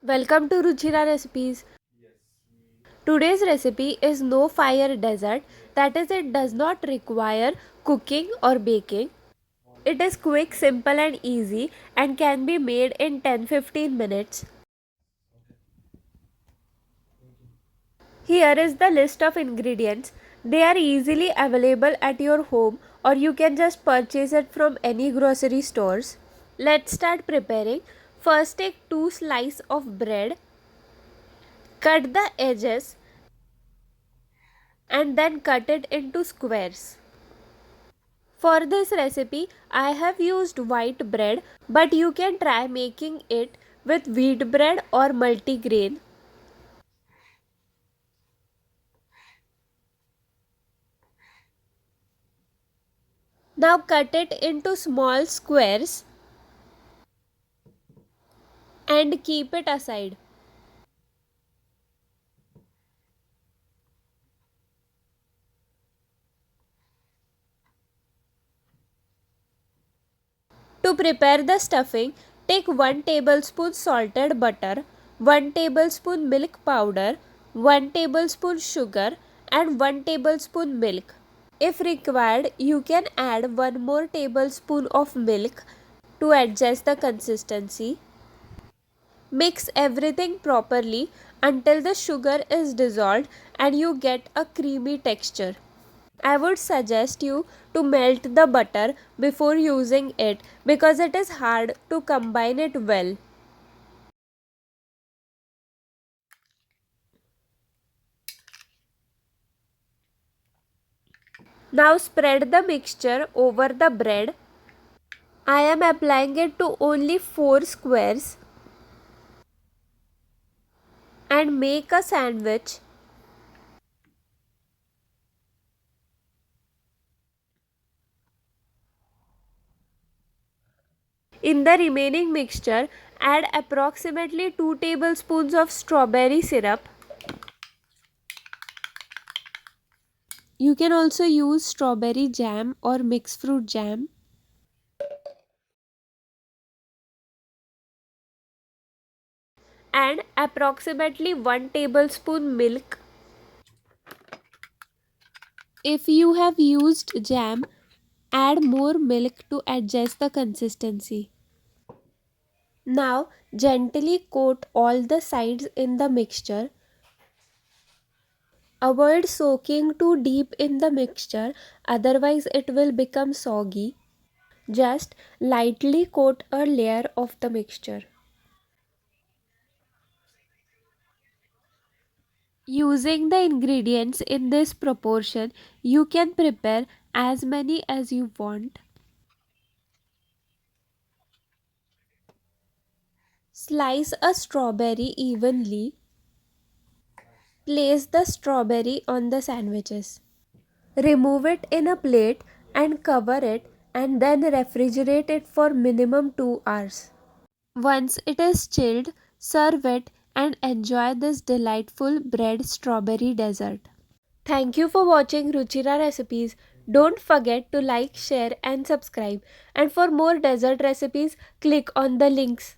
Welcome to Ruchira Recipes. Today's recipe is no fire dessert, that is, it does not require cooking or baking. It is quick, simple, and easy and can be made in 10-15 minutes. Here is the list of ingredients. They are easily available at your home or you can just purchase it from any grocery stores. Let's start preparing. First, take 2 slices of bread, cut the edges and then cut it into squares. For this recipe, I have used white bread, but you can try making it with wheat bread or multigrain. Now cut it into small squares and keep it aside. To prepare the stuffing, take 1 tablespoon salted butter, 1 tablespoon milk powder, 1 tablespoon sugar and 1 tablespoon milk. If required, you can add 1 more tablespoon of milk to adjust the consistency. Mix everything properly until the sugar is dissolved and you get a creamy texture. I would suggest you to melt the butter before using it because it is hard to combine it well. Now spread the mixture over the bread. I am applying it to only 4 squares and make a sandwich. In the remaining mixture, add approximately 2 tablespoons of strawberry syrup. You can also use strawberry jam or mixed fruit jam. And approximately 1 tablespoon milk. If you have used jam, add more milk to adjust the consistency. Now gently coat all the sides in the mixture. Avoid soaking too deep in the mixture, otherwise it will become soggy. Just lightly coat a layer of the mixture. Using the ingredients in this proportion, you can prepare as many as you want. Slice a strawberry evenly. Place the strawberry on the sandwiches. Remove it in a plate and cover it and then refrigerate it for minimum 2 hours. Once it is chilled, serve it and enjoy this delightful bread strawberry dessert. Thank you for watching Ruchira Recipes. Don't forget to like, share and subscribe. And for more dessert recipes, click on the links.